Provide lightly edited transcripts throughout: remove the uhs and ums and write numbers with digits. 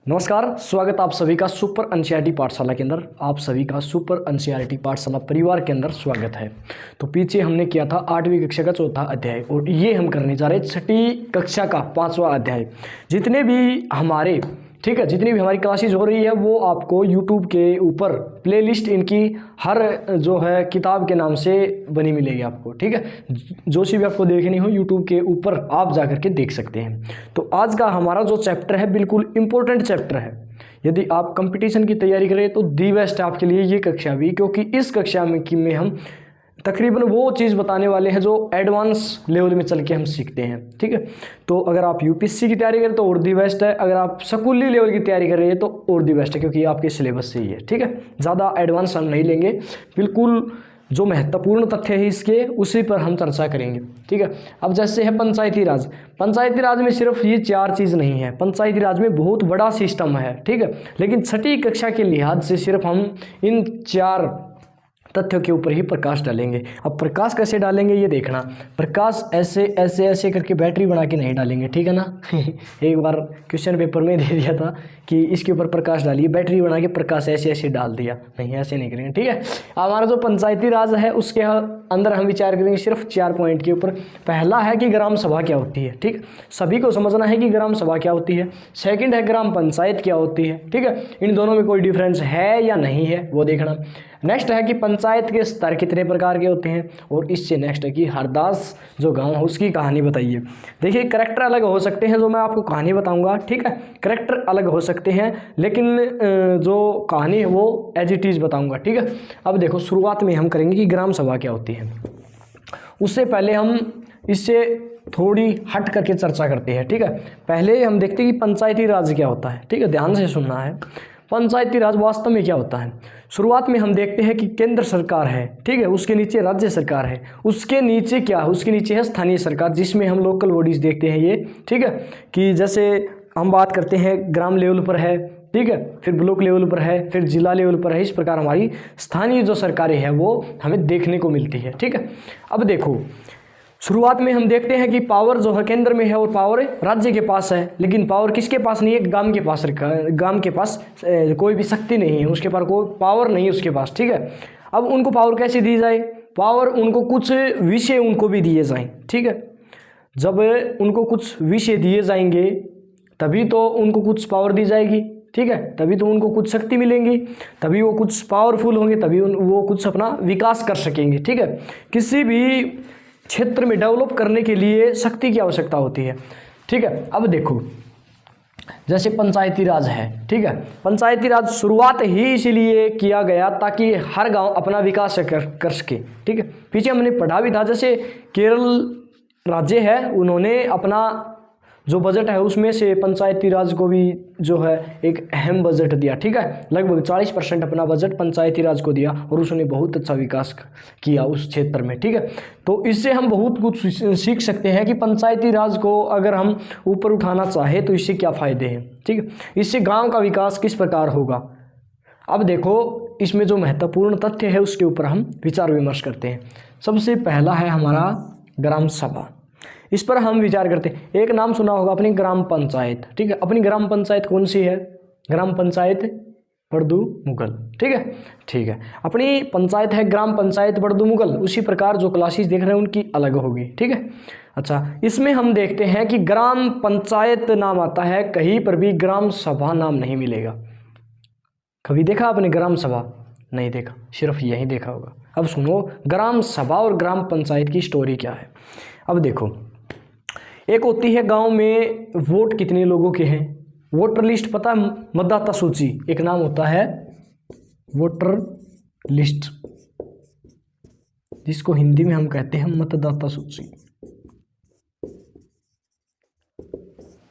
नमस्कार, स्वागत आप सभी का सुपर एनसीईआरटी पाठशाला के अंदर। आप सभी का सुपर एनसीईआरटी पाठशाला परिवार के अंदर स्वागत है। तो पीछे हमने किया था 8वीं कक्षा का चौथा अध्याय और ये हम करने जा रहे हैं 6ठी कक्षा का 5वां अध्याय। जितनी भी हमारी क्लासेज हो रही है वो आपको यूट्यूब के ऊपर प्लेलिस्ट इनकी हर जो है किताब के नाम से बनी मिलेगी आपको। ठीक है, जो सी भी आपको देखनी हो यूट्यूब के ऊपर आप जा करके देख सकते हैं। तो आज का हमारा जो चैप्टर है बिल्कुल इम्पोर्टेंट चैप्टर है। यदि आप कंपटीशन की तैयारी करें तो दी बेस्ट है आपके लिए ये कक्षा भी, क्योंकि इस कक्षा में हम तकरीबन वो चीज़ बताने वाले हैं जो एडवांस लेवल में चल के हम सीखते हैं। ठीक है, तो अगर आप यूपीएससी की तैयारी करें तो और दी बेस्ट है, अगर आप स्कूली लेवल की तैयारी कर रहे हैं तो और दी बेस्ट है, क्योंकि ये आपके सिलेबस से ही है। ठीक है, ज़्यादा एडवांस हम नहीं लेंगे, बिल्कुल जो महत्वपूर्ण तथ्य है इसके उसी पर हम चर्चा करेंगे। ठीक है, अब जैसे है पंचायती राज। पंचायती राज में सिर्फ ये 4 चीज़ नहीं है, पंचायती राज में बहुत बड़ा सिस्टम है। ठीक है, लेकिन 6ठी कक्षा के लिहाज से सिर्फ हम इन 4 तथ्यों के ऊपर ही प्रकाश डालेंगे। अब प्रकाश कैसे डालेंगे ये देखना। प्रकाश ऐसे ऐसे ऐसे करके बैटरी बना के नहीं डालेंगे, ठीक है ना। एक बार क्वेश्चन पेपर में दे दिया था कि इसके ऊपर प्रकाश डालिए, बैटरी बना के प्रकाश ऐसे ऐसे डाल दिया, नहीं ऐसे नहीं करेंगे। ठीक है, हमारा जो पंचायती राज है उसके अंदर हम विचार करेंगे सिर्फ 4 पॉइंट के ऊपर। पहला है कि ग्राम सभा क्या होती है। ठीक, सभी को समझना है कि ग्राम सभा क्या होती है। सेकंड है ग्राम पंचायत क्या होती है। ठीक है, इन दोनों में कोई डिफरेंस है या नहीं है वो देखना। नेक्स्ट है कि पंचायत के स्तर कितने प्रकार के होते हैं, और इससे नेक्स्ट है कि हरदास जो गांव है उसकी कहानी बताइए। देखिए, करैक्टर अलग हो सकते हैं, जो मैं आपको कहानी बताऊंगा। ठीक है, करैक्टर अलग हो सकते हैं लेकिन जो कहानी है वो एज इट इज़ बताऊंगा। ठीक है, अब देखो शुरुआत में हम करेंगे कि ग्राम सभा क्या होती है। उससे पहले हम इससे थोड़ी हट करके चर्चा करते हैं। ठीक है, पहले हम देखते हैं कि पंचायती राज क्या होता है। ठीक है, ध्यान से सुनना है। पंचायती राज वास्तव में क्या होता है। शुरुआत में हम देखते हैं कि केंद्र सरकार है, ठीक है, उसके नीचे राज्य सरकार है, उसके नीचे क्या है, उसके नीचे है स्थानीय सरकार, जिसमें हम लोकल बॉडीज देखते हैं ये। ठीक है, कि जैसे हम बात करते हैं ग्राम लेवल पर है, ठीक है, फिर ब्लॉक लेवल पर है, फिर जिला लेवल पर है। इस प्रकार हमारी स्थानीय जो सरकारें हैं वो हमें देखने को मिलती है। ठीक है, अब देखो शुरुआत में हम देखते हैं कि पावर जो है केंद्र में है और पावर राज्य के पास है, लेकिन पावर किसके पास नहीं है, गांव के पास गांव के पास कोई भी शक्ति नहीं है, उसके पास कोई पावर नहीं है उसके पास। ठीक है, अब उनको पावर कैसे दी जाए, पावर उनको कुछ विषय उनको भी दिए जाएं। ठीक है, जब उनको कुछ विषय दिए जाएंगे तभी तो उनको कुछ पावर दी जाएगी। ठीक है, तभी तो उनको कुछ शक्ति मिलेंगी, तभी वो कुछ पावरफुल होंगे, तभी वो कुछ अपना विकास कर सकेंगे। ठीक है, किसी भी क्षेत्र में डेवलप करने के लिए शक्ति की आवश्यकता होती है। ठीक है, अब देखो जैसे पंचायती राज है। ठीक है, पंचायती राज शुरुआत ही इसीलिए किया गया ताकि हर गांव अपना विकास कर सके। ठीक है, पीछे हमने पढ़ा भी था, जैसे केरल राज्य है उन्होंने अपना जो बजट है उसमें से पंचायती राज को भी जो है एक अहम बजट दिया। ठीक है, लगभग 40% अपना बजट पंचायती राज को दिया और उसने बहुत अच्छा विकास किया उस क्षेत्र में। ठीक है, तो इससे हम बहुत कुछ सीख सकते हैं कि पंचायती राज को अगर हम ऊपर उठाना चाहें तो इससे क्या फ़ायदे हैं। ठीक है, इससे गांव का विकास किस प्रकार होगा। अब देखो इसमें जो महत्वपूर्ण तथ्य है उसके ऊपर हम विचार विमर्श करते हैं। सबसे पहला है हमारा ग्राम सभा। इस पर हम विचार करते हैं। एक नाम सुना होगा अपनी ग्राम पंचायत। ठीक है, अपनी ग्राम पंचायत कौन सी है, ग्राम पंचायत बड़दू मुगल। ठीक है, ठीक है, अपनी पंचायत है ग्राम पंचायत बड़दू मुगल। उसी प्रकार जो क्लासेस देख रहे हैं उनकी अलग होगी। ठीक है, अच्छा, इसमें हम देखते हैं कि ग्राम पंचायत नाम आता है, कहीं पर भी ग्राम सभा नाम नहीं मिलेगा। कभी देखा आपने ग्राम सभा? नहीं देखा, सिर्फ यही देखा होगा। अब सुनो ग्राम सभा और ग्राम पंचायत की स्टोरी क्या है। अब देखो, एक होती है गांव में वोट कितने लोगों के हैं, वोटर लिस्ट पता है, मतदाता सूची। एक नाम होता है वोटर लिस्ट, जिसको हिंदी में हम कहते हैं मतदाता सूची।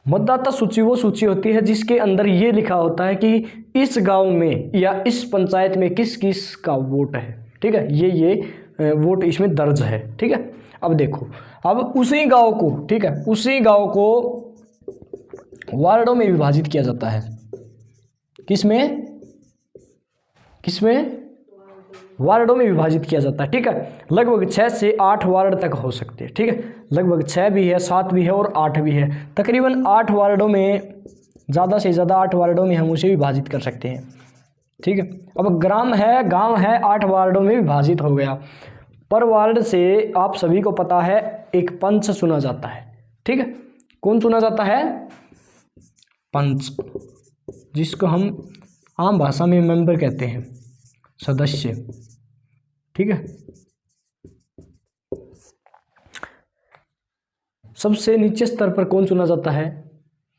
मतदाता सूची वो सूची होती है जिसके अंदर ये लिखा होता है कि इस गांव में या इस पंचायत में किस किस का वोट है। ठीक है, ये वोट इसमें दर्ज है। ठीक है, अब देखो, अब उसी गांव को, ठीक है, उसी गांव को वार्डों में विभाजित किया जाता है। किसमें किसमें वार्डों में विभाजित किया जाता है। ठीक है, लगभग 6 से 8 वार्ड तक हो सकते हैं। ठीक है, लगभग 6 भी है, 7 भी है और 8 भी है। तकरीबन 8 वार्डों में ज़्यादा से ज़्यादा 8 वार्डों में हम उसे विभाजित कर सकते हैं। ठीक है, अब ग्राम है, गांव है, 8 वार्डों में विभाजित हो गया। पर वार्ड से आप सभी को पता है एक पंच चुना जाता है। ठीक है, कौन चुना जाता है? पंच, जिसको हम आम भाषा में मेंबर कहते हैं, सदस्य। ठीक है, सबसे नीचे स्तर पर कौन चुना जाता है?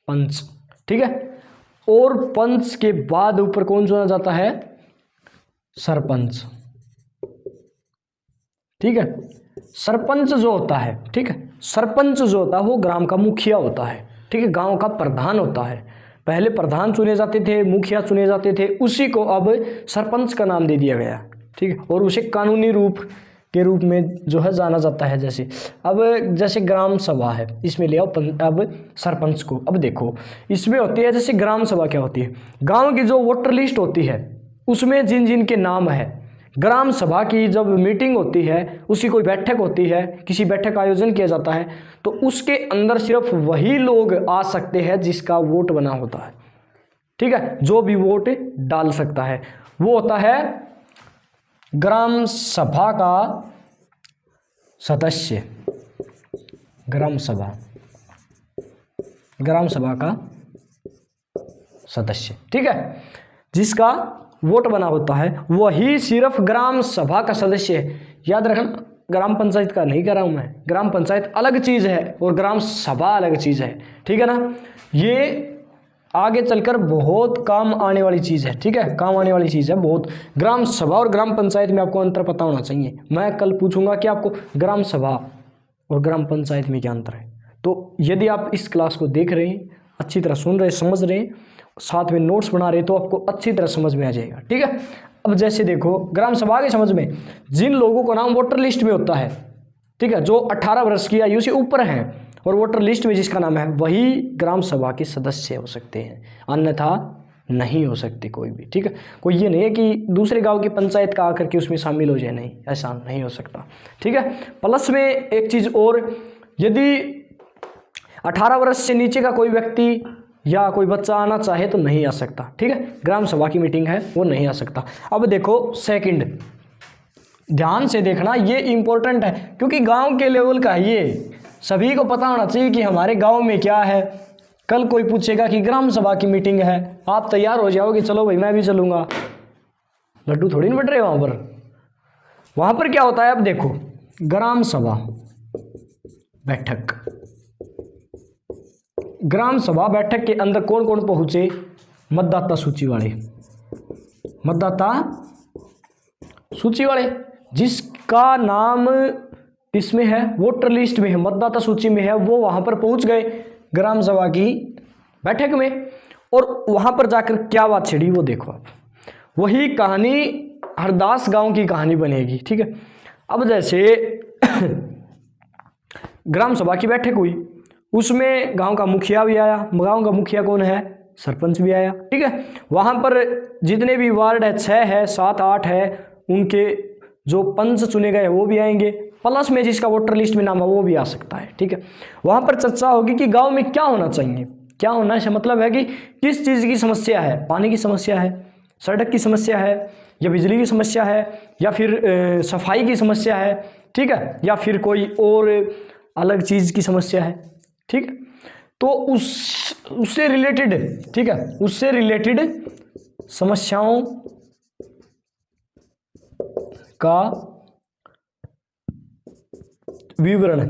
पंच। ठीक है, और पंच के बाद ऊपर कौन चुना जाता है? सरपंच। ठीक है, सरपंच जो होता है, ठीक है, सरपंच जो होता है वो ग्राम का मुखिया होता है। ठीक है, गांव का प्रधान होता है। पहले प्रधान चुने जाते थे, मुखिया चुने जाते थे, उसी को अब सरपंच का नाम दे दिया गया। ठीक है, और उसे कानूनी रूप के रूप में जो है जाना जाता है। जैसे ग्राम सभा है, इसमें ले आओ अब सरपंच को। अब देखो इसमें होती है, जैसे ग्राम सभा क्या होती है, गांव की जो वोटर लिस्ट होती है उसमें जिन जिन के नाम है, ग्राम सभा की जब मीटिंग होती है, उसकी कोई बैठक होती है, किसी बैठक का आयोजन किया जाता है, तो उसके अंदर सिर्फ वही लोग आ सकते हैं जिसका वोट बना होता है। ठीक है, जो भी वोट डाल सकता है वो होता है ग्राम सभा का सदस्य। ग्राम सभा का सदस्य। ठीक है, जिसका वोट बना होता है वही सिर्फ ग्राम सभा का सदस्य है। याद रखना, ग्राम पंचायत का नहीं कह रहा हूं मैं, ग्राम पंचायत अलग चीज़ है और ग्राम सभा अलग चीज़ है। ठीक है ना, ये आगे चलकर बहुत काम आने वाली चीज़ है। ठीक है, काम आने वाली चीज़ है बहुत। ग्राम सभा और ग्राम पंचायत में आपको अंतर पता होना चाहिए। मैं कल पूछूंगा कि आपको ग्राम सभा और ग्राम पंचायत में क्या अंतर है। तो यदि आप इस क्लास को देख रहे हैं, अच्छी तरह सुन रहे, समझ रहे हैं, साथ में नोट्स बना रहे, तो आपको अच्छी तरह समझ में आ जाएगा। ठीक है, अब जैसे देखो ग्राम सभा के समझ में जिन लोगों का नाम वोटर लिस्ट में होता है, ठीक है, जो 18 वर्ष की आयु से ऊपर हैं और वोटर लिस्ट में जिसका नाम है, वही ग्राम सभा के सदस्य हो सकते हैं, अन्यथा नहीं हो सकते कोई भी। ठीक है, कोई ये नहीं है कि दूसरे गांव की पंचायत का आकर के उसमें शामिल हो जाए, नहीं, ऐसा नहीं हो सकता। ठीक है, प्लस में एक चीज़ और, यदि 18 वर्ष से नीचे का कोई व्यक्ति या कोई बच्चा आना चाहे तो नहीं आ सकता। ठीक है, ग्राम सभा की मीटिंग है वो नहीं आ सकता। अब देखो सेकंड, ध्यान से देखना, ये इंपॉर्टेंट है क्योंकि गांव के लेवल का ये सभी को पता होना चाहिए कि हमारे गांव में क्या है। कल कोई पूछेगा कि ग्राम सभा की मीटिंग है, आप तैयार हो जाओगे, चलो भाई मैं भी चलूंगा, लड्डू थोड़ी ना बट रहे वहां पर क्या होता है। अब देखो ग्राम सभा बैठक, ग्राम सभा बैठक के अंदर कौन कौन पहुंचे? मतदाता सूची वाले, मतदाता सूची वाले, जिसका नाम इसमें है, वोटर लिस्ट में है, मतदाता सूची में है, वो वहां पर पहुंच गए ग्राम सभा की बैठक में, और वहां पर जाकर क्या बात छिड़ी वो देखो आप। वही कहानी हरदास गांव की कहानी बनेगी। ठीक है, अब जैसे ग्राम सभा की बैठक हुई, उसमें गांव का मुखिया भी आया। गांव का मुखिया कौन है? सरपंच भी आया। ठीक है, वहां पर जितने भी वार्ड है, 6 है, 7, 8 है, उनके जो पंच चुने गए वो भी आएंगे, प्लस में जिसका वोटर लिस्ट में नाम है वो भी आ सकता है। ठीक है, वहां पर चर्चा होगी कि गांव में क्या होना चाहिए। क्या होना है मतलब है कि किस चीज़ की समस्या है, पानी की समस्या है, सड़क की समस्या है, या बिजली की समस्या है, या फिर सफाई की समस्या है। ठीक है, या फिर कोई और अलग चीज़ की समस्या है। ठीक है, तो उससे रिलेटेड, ठीक है, उससे रिलेटेड समस्याओं का विवरण,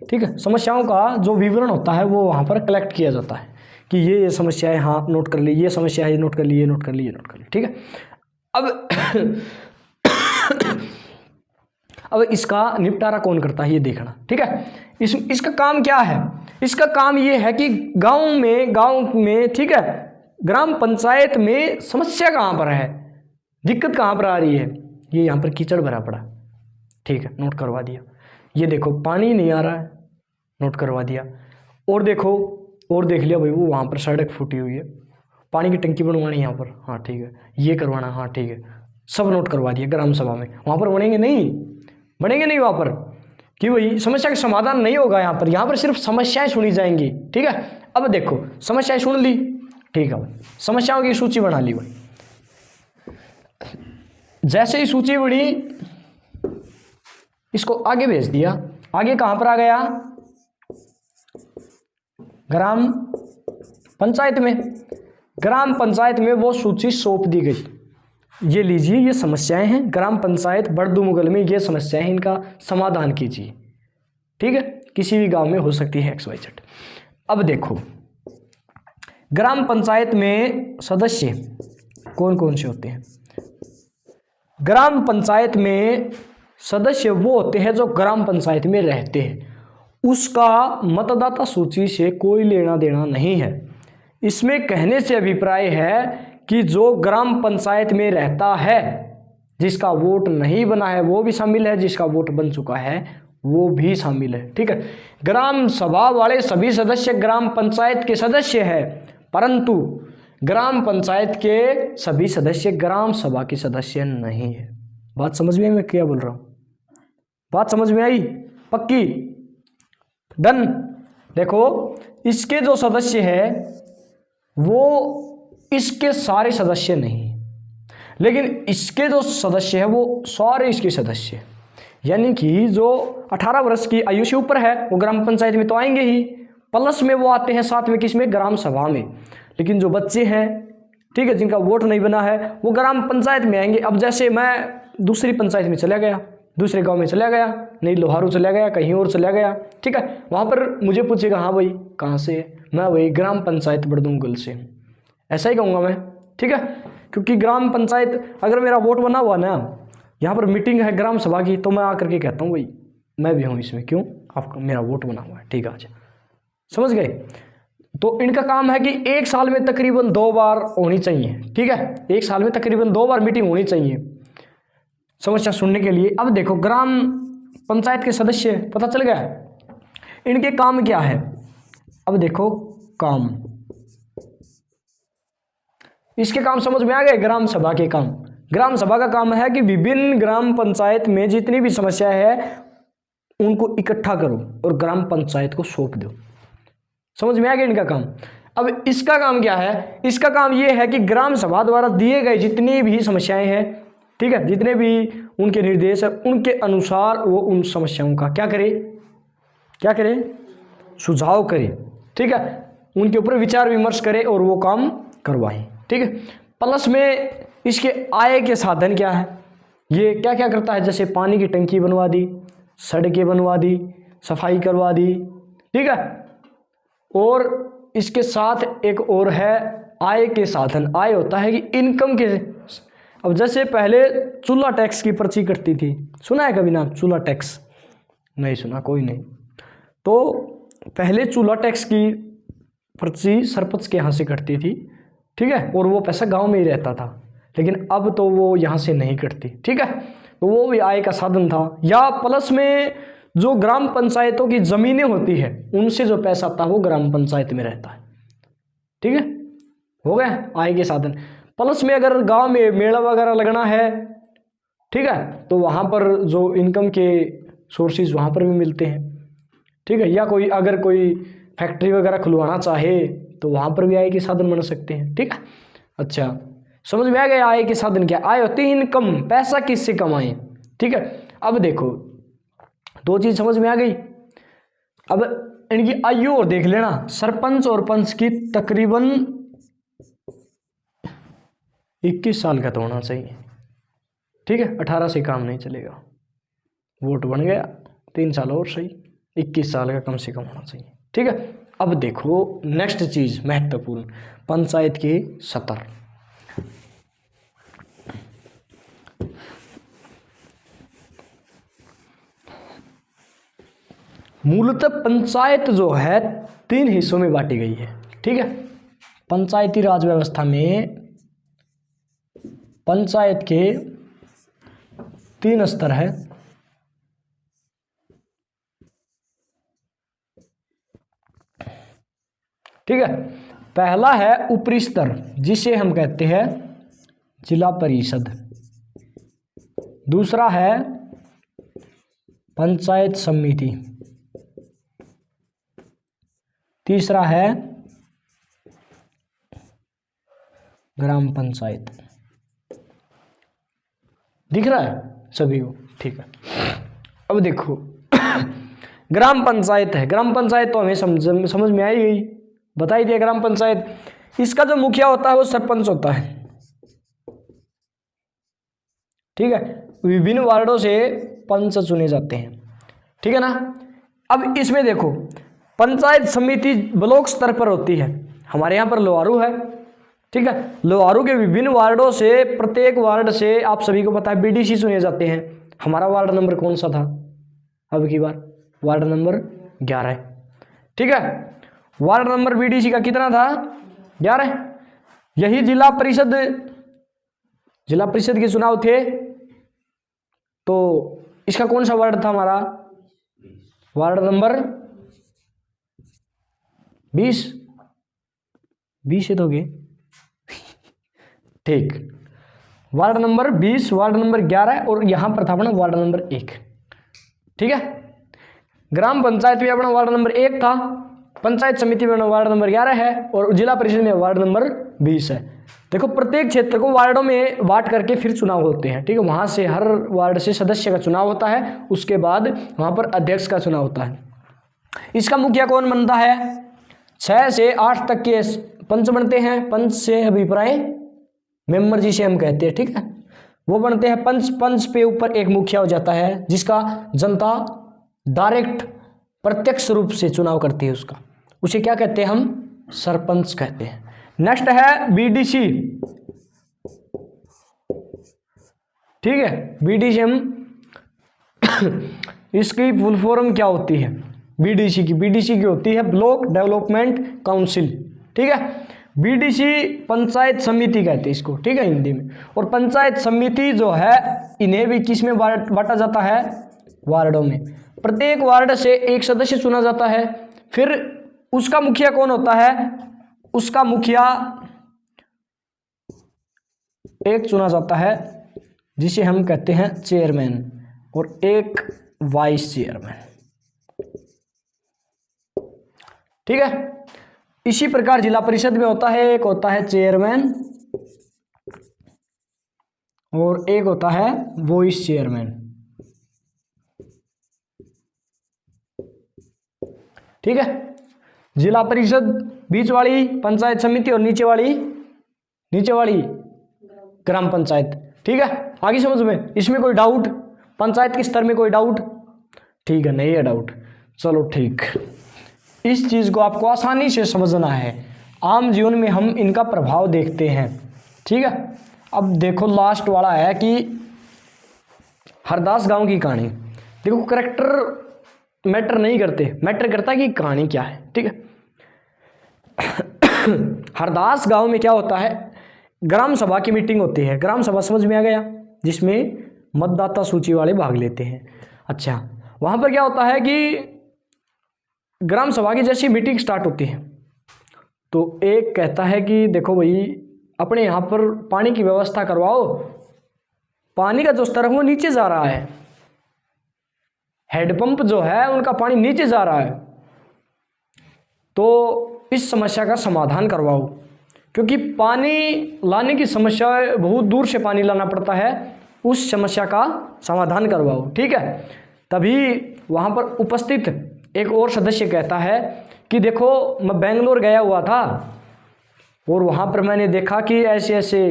ठीक है, समस्याओं का जो विवरण होता है वो वहां पर कलेक्ट किया जाता है कि ये समस्या है, हाँ नोट कर ली, ये समस्या है, ये नोट कर ली, ये नोट कर ली, ये नोट कर ली। ठीक है, अब इसका निपटारा कौन करता है ये देखना। ठीक है, इसका काम क्या है? इसका काम ये है कि गांव में ठीक है, ग्राम पंचायत में समस्या कहाँ पर है, दिक्कत कहाँ पर आ रही है। ये यहाँ पर कीचड़ भरा पड़ा, ठीक है, नोट करवा दिया। ये देखो पानी नहीं आ रहा है, नोट करवा दिया। और देखो, और देख लिया भाई, वो वहाँ पर सड़क फूटी हुई है, पानी की टंकी बनवानी है यहाँ पर, हाँ ठीक है, ये करवाना, हाँ ठीक है, सब नोट करवा दिया ग्राम सभा में। वहाँ पर बनेंगे नहीं वहाँ पर, कि वही समस्या का समाधान नहीं होगा यहाँ पर सिर्फ समस्याएं सुनी जाएंगी। ठीक है, अब देखो समस्याएं सुन ली, ठीक है भाई, समस्याओं की सूची बना ली भाई। जैसे ही सूची बनी, इसको आगे भेज दिया। आगे कहां पर आ गया? ग्राम पंचायत में। ग्राम पंचायत में वो सूची सौंप दी गई। ये लीजिए, ये समस्याएं हैं ग्राम पंचायत बड़दुमुगल में, ये समस्याएं हैं, इनका समाधान कीजिए। ठीक है, किसी भी गांव में हो सकती है XYZ। अब देखो, ग्राम पंचायत में सदस्य कौन कौन से होते हैं? ग्राम पंचायत में सदस्य वो होते हैं जो ग्राम पंचायत में रहते हैं, उसका मतदाता सूची से कोई लेना देना नहीं है। इसमें कहने से अभिप्राय है कि जो ग्राम पंचायत में रहता है, जिसका वोट नहीं बना है वो भी शामिल है, जिसका वोट बन चुका है वो भी शामिल है। ठीक है, ग्राम सभा वाले सभी सदस्य ग्राम पंचायत के सदस्य हैं, परंतु ग्राम पंचायत के सभी सदस्य ग्राम सभा के सदस्य नहीं है। बात समझ में आई मैं क्या बोल रहा हूँ? बात समझ में आई? पक्की? डन? देखो, इसके जो सदस्य है वो इसके सारे सदस्य नहीं, लेकिन इसके जो सदस्य है वो सारे इसके सदस्य, यानी कि जो 18 वर्ष की आयु से ऊपर है वो ग्राम पंचायत में तो आएंगे ही, प्लस में वो आते हैं साथ में किसमें? ग्राम सभा में। लेकिन जो बच्चे हैं, ठीक है, जिनका वोट नहीं बना है, वो ग्राम पंचायत में आएंगे। अब जैसे मैं दूसरी पंचायत में चला गया, दूसरे गांव में चला गया, नहीं लोहारू चला गया, कहीं और चला गया, ठीक है, वहाँ पर मुझे पूछेगा हाँ भाई कहाँ से? मैं वही ग्राम पंचायत बड़दुमुगल से, ऐसा ही कहूँगा मैं। ठीक है, क्योंकि ग्राम पंचायत अगर मेरा वोट बना हुआ ना, यहाँ पर मीटिंग है ग्राम सभा की, तो मैं आकर के कहता हूँ भाई मैं भी हूँ इसमें, क्यों? आपका मेरा वोट बना हुआ है। ठीक है, अच्छा समझ गए? तो इनका काम है कि एक साल में तकरीबन 2 बार होनी चाहिए। ठीक है, एक साल में तकरीबन 2 बार मीटिंग होनी चाहिए समस्या सुनने के लिए। अब देखो, ग्राम पंचायत के सदस्य पता चल गया, इनके काम क्या है? अब देखो काम, इसके काम समझ में आ गए। ग्राम सभा के काम, ग्राम सभा का काम है कि विभिन्न ग्राम पंचायत में जितनी भी समस्या है उनको इकट्ठा करो और ग्राम पंचायत को सौंप दो। समझ में आ गया इनका काम? अब इसका काम क्या है? इसका काम ये है कि ग्राम सभा द्वारा दिए गए जितनी भी समस्याएं हैं, ठीक है, जितने भी उनके निर्देश है, उनके अनुसार वो उन समस्याओं का क्या करे? क्या करे? सुझाव करे। ठीक है, उनके ऊपर विचार विमर्श करे और वो काम करवाएं। ठीक है, प्लस में इसके आय के साधन क्या है? ये क्या क्या करता है? जैसे पानी की टंकी बनवा दी, सड़कें बनवा दी, सफाई करवा दी। ठीक है, और इसके साथ एक और है आय के साधन। आय होता है कि इनकम के, अब जैसे पहले चूल्हा टैक्स की पर्ची कटती थी, सुना है कभी नाम चूल्हा टैक्स? नहीं सुना, कोई नहीं। तो पहले चूल्हा टैक्स की पर्ची सरपंच के यहाँ से कटती थी, ठीक है, और वो पैसा गांव में ही रहता था, लेकिन अब तो वो यहाँ से नहीं कटती। ठीक है, तो वो भी आय का साधन था। या प्लस में जो ग्राम पंचायतों की ज़मीनें होती है उनसे जो पैसा आता है वो ग्राम पंचायत में रहता है। ठीक है, हो गया आय के साधन। प्लस में अगर गांव में मेला वगैरह लगना है, ठीक है, तो वहाँ पर जो इनकम के सोर्सेज वहाँ पर भी मिलते हैं। ठीक है, या कोई अगर कोई फैक्ट्री वगैरह खुलवाना चाहे तो वहाँ पर भी आय के साधन बन सकते हैं। ठीक है, अच्छा समझ में आ गया आय के साधन क्या? आय होती है इनकम, पैसा किससे कमाएं। ठीक है, अब देखो 2 चीज समझ में आ गई। अब इनकी आयु और देख लेना, सरपंच और पंच की तकरीबन 21 साल का तो होना चाहिए। ठीक है, 18 से काम नहीं चलेगा। वोट बन गया 3 साल और सही, 21 साल का कम से कम होना चाहिए। ठीक है, अब देखो नेक्स्ट चीज महत्वपूर्ण, पंचायत के सत्र। मूलतः पंचायत जो है 3 हिस्सों में बांटी गई है। ठीक है, पंचायती राज व्यवस्था में पंचायत के 3 स्तर है। ठीक है, पहला है ऊपरी स्तर जिसे हम कहते हैं जिला परिषद। दूसरा है पंचायत समिति। तीसरा है ग्राम पंचायत दिख रहा है सभी को? ठीक है। अब देखो ग्राम पंचायत है, ग्राम पंचायत तो हमें समझ में आई गई, बता ही दिया ग्राम पंचायत। इसका जो मुखिया होता है वो सरपंच होता है, ठीक है। विभिन्न वार्डों से पंच चुने जाते हैं, ठीक है ना। अब इसमें देखो पंचायत समिति ब्लॉक स्तर पर होती है, हमारे यहाँ पर लोहारू है, ठीक है। लोहारू के विभिन्न वार्डों से, प्रत्येक वार्ड से आप सभी को पता है बीडीसी चुने जाते हैं। हमारा वार्ड नंबर कौन सा था अब की बार? वार्ड नंबर 11, ठीक है। वार्ड नंबर बीडीसी का कितना था? 11। यही जिला परिषद के चुनाव थे, तो इसका कौन सा वार्ड था हमारा? वार्ड नंबर 20 है तो गए ठीक। वार्ड नंबर 20, वार्ड नंबर 11 और यहां पर था अपना वार्ड नंबर 1, ठीक है। ग्राम पंचायत में अपना वार्ड नंबर 1 था, पंचायत समिति में वार्ड नंबर 11 है और जिला परिषद में वार्ड नंबर 20 है। देखो प्रत्येक क्षेत्र को वार्डों में बांट करके फिर चुनाव होते हैं, ठीक है। वहां से हर वार्ड से सदस्य का चुनाव होता है, उसके बाद वहां पर अध्यक्ष का चुनाव होता है। इसका मुखिया कौन बनता है? 6 से 8 तक के पंच बनते हैं। पंच से अभिप्राय मेंबर जिसे हम कहते हैं, ठीक है, वो बनते हैं पंच। पंच पे ऊपर एक मुखिया हो जाता है जिसका जनता डायरेक्ट प्रत्यक्ष रूप से चुनाव करती है, उसे क्या कहते हैं? हम सरपंच कहते हैं। नेक्स्ट है बीडीसी, ठीक है। बीडीसी हम इसकी फुल फॉर्म क्या होती है बीडीसी की होती है ब्लॉक डेवलपमेंट काउंसिल, ठीक है। बीडीसी पंचायत समिति कहते हैं इसको, ठीक है, हिंदी में। और पंचायत समिति जो है इन्हें भी किस में बांटा जाता है? वार्डों में। प्रत्येक वार्ड से एक सदस्य चुना जाता है, फिर उसका मुखिया कौन होता है? उसका मुखिया एक चुना जाता है जिसे हम कहते हैं चेयरमैन, और एक वाइस चेयरमैन, ठीक है। इसी प्रकार जिला परिषद में होता है, एक होता है चेयरमैन और एक होता है वाइस चेयरमैन, ठीक है। जिला परिषद बीच वाली पंचायत समिति और नीचे वाली ग्राम पंचायत, ठीक है। आगे समझ में? इसमें कोई डाउट? पंचायत के स्तर में कोई डाउट? ठीक है, नहीं है डाउट, चलो ठीक। इस चीज को आपको आसानी से समझना है, आम जीवन में हम इनका प्रभाव देखते हैं, ठीक है। अब देखो लास्ट वाला है कि हरदास गांव की कहानी। देखो करेक्टर मैटर नहीं करते, मैटर करता है कि कहानी क्या है, ठीक है। हरदास गांव में क्या होता है? ग्राम सभा की मीटिंग होती है। ग्राम सभा समझ में आ गया, जिसमें मतदाता सूची वाले भाग लेते हैं। अच्छा, वहां पर क्या होता है कि ग्राम सभा की जैसी मीटिंग स्टार्ट होती है तो एक कहता है कि देखो भाई अपने यहाँ पर पानी की व्यवस्था करवाओ, पानी का जो स्तर है वो नीचे जा रहा है, हैंडपंप जो है उनका पानी नीचे जा रहा है, तो इस समस्या का समाधान करवाओ। क्योंकि पानी लाने की समस्या बहुत दूर से पानी लाना पड़ता है, उस समस्या का समाधान करवाओ, ठीक है। तभी वहाँ पर उपस्थित एक और सदस्य कहता है कि देखो मैं बेंगलोर गया हुआ था और वहाँ पर मैंने देखा कि ऐसे ऐसे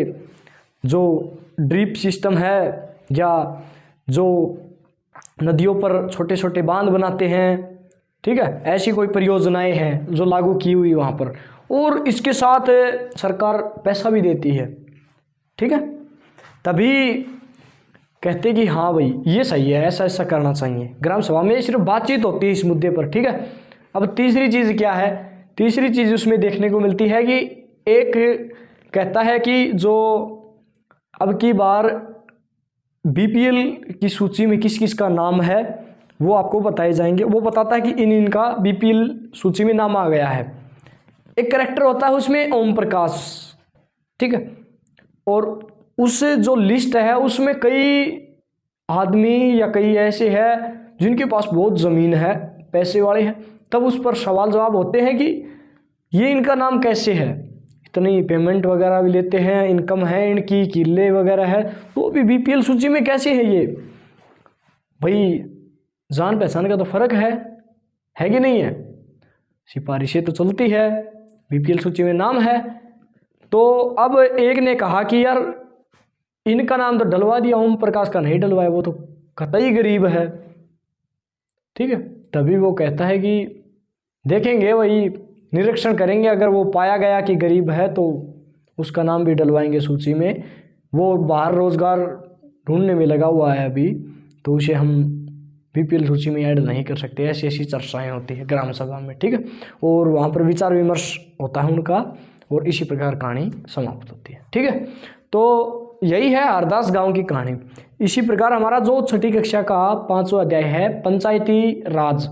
जो ड्रिप सिस्टम है या जो नदियों पर छोटे छोटे बांध बनाते हैं, ठीक है, ऐसी कोई परियोजनाएं हैं जो लागू की हुई वहाँ पर, और इसके साथ सरकार पैसा भी देती है, ठीक है। तभी कहते कि हाँ भाई ये सही है, ऐसा ऐसा करना चाहिए। ग्राम सभा में सिर्फ बातचीत होती है इस मुद्दे पर, ठीक है। अब तीसरी चीज़ क्या है? तीसरी चीज़ उसमें देखने को मिलती है कि एक कहता है कि जो अब की बार बीपीएल की सूची में किस किस का नाम है वो आपको बताए जाएंगे। वो बताता है कि इनका बीपीएल सूची में नाम आ गया है। एक कैरेक्टर होता है उसमें ओम प्रकाश, ठीक है, और उस जो लिस्ट है उसमें कई आदमी या कई ऐसे हैं जिनके पास बहुत ज़मीन है, पैसे वाले हैं। तब उस पर सवाल जवाब होते हैं कि ये इनका नाम कैसे है, इतनी पेमेंट वगैरह भी लेते हैं, इनकम है इनकी, किले वगैरह है, तो भी बीपीएल सूची में कैसे है ये? भाई जान पहचान का तो फर्क है कि नहीं है? सिफारिशें तो चलती है, बीपीएल सूची में नाम है। तो अब एक ने कहा कि यार इनका नाम तो डलवा दिया, ओम प्रकाश का नहीं डलवाया, वो तो कतई गरीब है, ठीक है। तभी वो कहता है कि देखेंगे, वही निरीक्षण करेंगे, अगर वो पाया गया कि गरीब है तो उसका नाम भी डलवाएंगे सूची में। वो बाहर रोजगार ढूंढने में लगा हुआ है अभी, तो उसे हम बीपीएल सूची में ऐड नहीं कर सकते। ऐसी ऐसी चर्चाएं होती है ग्राम सभा में, ठीक है। और वहाँ पर विचार विमर्श होता है उनका, और इसी प्रकार कहानी समाप्त होती है, ठीक है। तो यही है हरदास गांव की कहानी। इसी प्रकार हमारा जो छठी कक्षा का 5वां अध्याय है पंचायती राज,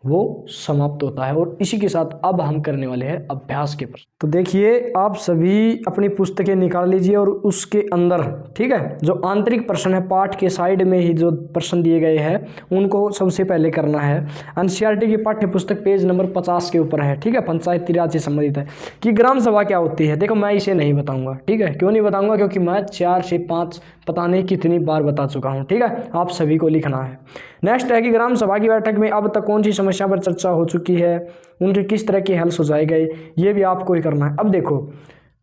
वो समाप्त होता है। और इसी के साथ अब हम करने वाले हैं अभ्यास के प्रश्न। तो देखिए, आप सभी अपनी पुस्तकें निकाल लीजिए और उसके अंदर, ठीक है, जो आंतरिक प्रश्न है पाठ के साइड में ही जो प्रश्न दिए गए हैं उनको सबसे पहले करना है। एनसीईआरटी की पाठ्य पुस्तक पेज नंबर 50 के ऊपर है, ठीक है, पंचायती राज से संबंधित है कि ग्राम सभा क्या होती है। देखो मैं इसे नहीं बताऊंगा, ठीक है। क्यों नहीं बताऊंगा? क्योंकि मैं 4 से 5 पता नहीं कितनी बार बता चुका हूँ, ठीक है। आप सभी को लिखना है। नेक्स्ट है कि ग्राम सभा की बैठक में अब तक कौन सी समस्या पर चर्चा हो चुकी है, उनके किस तरह के हल सुझाए गए, ये भी आपको ही करना है। अब देखो,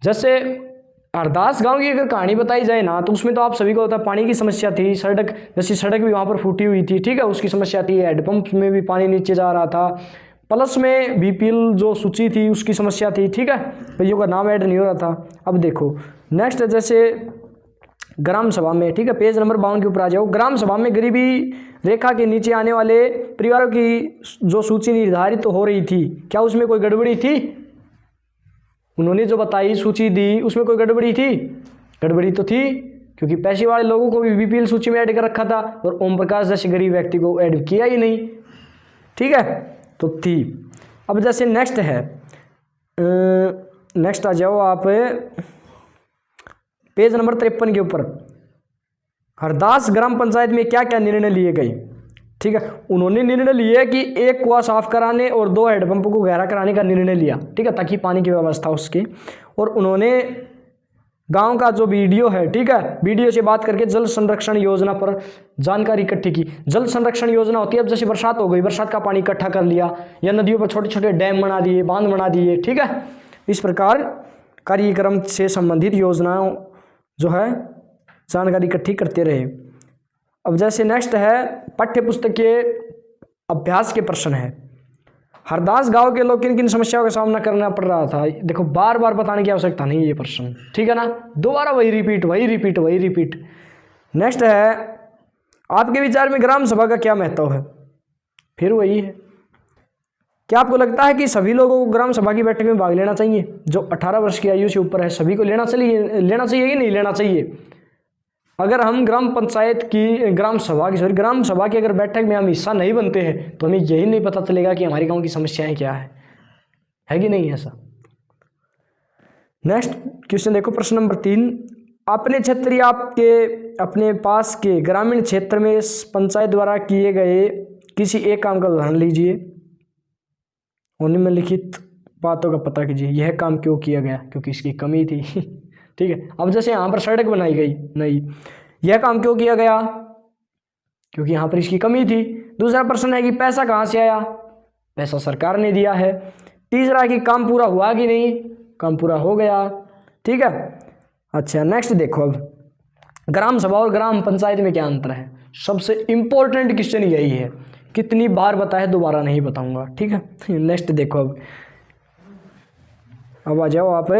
जैसे हरदास गांव की अगर कहानी बताई जाए ना, तो उसमें तो आप सभी को पता है पानी की समस्या थी, सड़क जैसी सड़क भी वहाँ पर फूटी हुई थी, ठीक है, उसकी समस्या थी। हैंडपंप में भी पानी नीचे जा रहा था, प्लस में बीपीएल जो सूची थी उसकी समस्या थी, ठीक है, कईयों का नाम ऐड नहीं हो रहा था। अब देखो नेक्स्ट है जैसे ग्राम सभा में, ठीक है, पेज नंबर 52 के ऊपर आ जाओ। ग्राम सभा में गरीबी रेखा के नीचे आने वाले परिवारों की जो सूची निर्धारित तो हो रही थी, क्या उसमें कोई गड़बड़ी थी? उन्होंने जो बताई सूची दी उसमें कोई गड़बड़ी थी? गड़बड़ी तो थी, क्योंकि पैसे वाले लोगों को भी बीपीएल सूची में ऐड कर रखा था और ओम प्रकाश जैसे गरीब व्यक्ति को ऐड किया ही नहीं, ठीक है, तो थी। अब जैसे नेक्स्ट है, नेक्स्ट आ जाओ आप पेज नंबर 53 के ऊपर। हरदास ग्राम पंचायत में क्या क्या निर्णय लिए गए, ठीक है। उन्होंने निर्णय लिया कि एक कुआं साफ कराने और 2 हैंडपंपों को गहरा कराने का निर्णय लिया, ठीक है, ताकि पानी की व्यवस्था उसकी। और उन्होंने गांव का जो वीडियो है, ठीक है, वीडियो से बात करके जल संरक्षण योजना पर जानकारी इकट्ठी की। जल संरक्षण योजना होती है, अब जैसे बरसात हो गई, बरसात का पानी इकट्ठा कर लिया, या नदियों पर छोटे छोटे डैम बना दिए, बांध बना दिए, ठीक है। इस प्रकार कार्यक्रम से संबंधित योजनाओं जो है जानकारी इकट्ठी करते रहे। अब जैसे नेक्स्ट है पाठ्य पुस्तक के अभ्यास के प्रश्न है। हरदास गांव के लोग किन किन समस्याओं का सामना करना पड़ रहा था। देखो बार बार बताने की आवश्यकता नहीं है ये प्रश्न, ठीक है ना, दोबारा वही रिपीट। नेक्स्ट है आपके विचार में ग्राम सभा का क्या महत्व है। फिर वही है, क्या आपको लगता है कि सभी लोगों को ग्राम सभा की बैठक में भाग लेना चाहिए? जो 18 वर्ष की आयु से ऊपर है सभी को लेना चाहिए कि नहीं लेना चाहिए? अगर हम ग्राम सभा की अगर बैठक में हम हिस्सा नहीं बनते हैं तो हमें यही नहीं पता चलेगा कि हमारे गांव की समस्याएं क्या है कि नहीं ऐसा। नेक्स्ट क्वेश्चन देखो, प्रश्न नंबर 3। अपने क्षेत्र या आपके अपने पास के ग्रामीण क्षेत्र में पंचायत द्वारा किए गए किसी एक काम का उदाहरण लीजिए और निम्नलिखित बातों का पता कीजिए। यह काम क्यों किया गया? क्योंकि इसकी कमी थी ठीक है। अब जैसे यहाँ पर सड़क बनाई गई, नहीं, यह काम क्यों किया गया? क्योंकि यहाँ पर इसकी कमी थी। दूसरा प्रश्न है कि पैसा कहाँ से आया? पैसा सरकार ने दिया है। तीसरा है कि काम पूरा हुआ कि नहीं? काम पूरा हो गया, ठीक है। अच्छा नेक्स्ट देखो, अब ग्राम सभा और ग्राम पंचायत में क्या अंतर है? सबसे इंपॉर्टेंट क्वेश्चन यही है, कितनी बार बताया दोबारा नहीं बताऊंगा, ठीक है। नेक्स्ट देखो, अब आ जाओ आप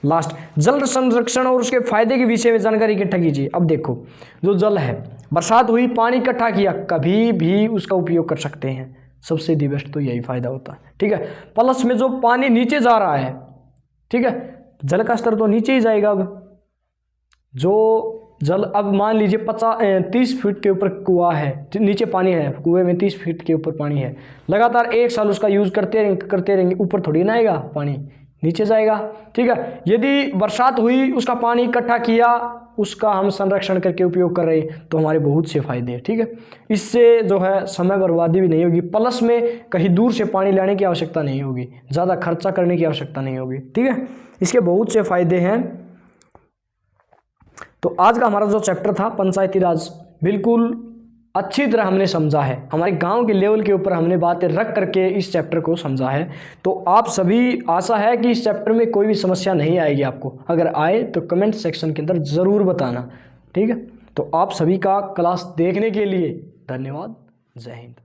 लास्ट, जल संरक्षण और उसके फायदे के विषय में जानकारी इकट्ठा कीजिए। अब देखो, जो जल है, बरसात हुई, पानी इकट्ठा किया, कभी भी उसका उपयोग कर सकते हैं, सबसे दी बेस्ट तो यही फायदा होता है, ठीक है। प्लस में जो पानी नीचे जा रहा है, ठीक है, जल का स्तर तो नीचे ही जाएगा। अब जो जल, अब मान लीजिए 30 फीट के ऊपर कुआं है, नीचे पानी है, कुएं में 30 फीट के ऊपर पानी है, लगातार 1 साल उसका यूज करते रहेंगे, ऊपर थोड़ी ना आएगा पानी, नीचे जाएगा, ठीक है। यदि बरसात हुई, उसका पानी इकट्ठा किया, उसका हम संरक्षण करके उपयोग कर रहे हैं तो हमारे बहुत से फ़ायदे हैं। ठीक है, इससे जो है समय बर्बादी भी नहीं होगी, प्लस में कहीं दूर से पानी लाने की आवश्यकता नहीं होगी, ज़्यादा खर्चा करने की आवश्यकता नहीं होगी। ठीक है, इसके बहुत से फ़ायदे हैं। तो आज का हमारा जो चैप्टर था पंचायती राज, बिल्कुल अच्छी तरह हमने समझा है, हमारे गांव के लेवल के ऊपर हमने बातें रख करके इस चैप्टर को समझा है। तो आप सभी, आशा है कि इस चैप्टर में कोई भी समस्या नहीं आएगी आपको, अगर आए तो कमेंट सेक्शन के अंदर ज़रूर बताना। ठीक है, तो आप सभी का क्लास देखने के लिए धन्यवाद। जय हिंद।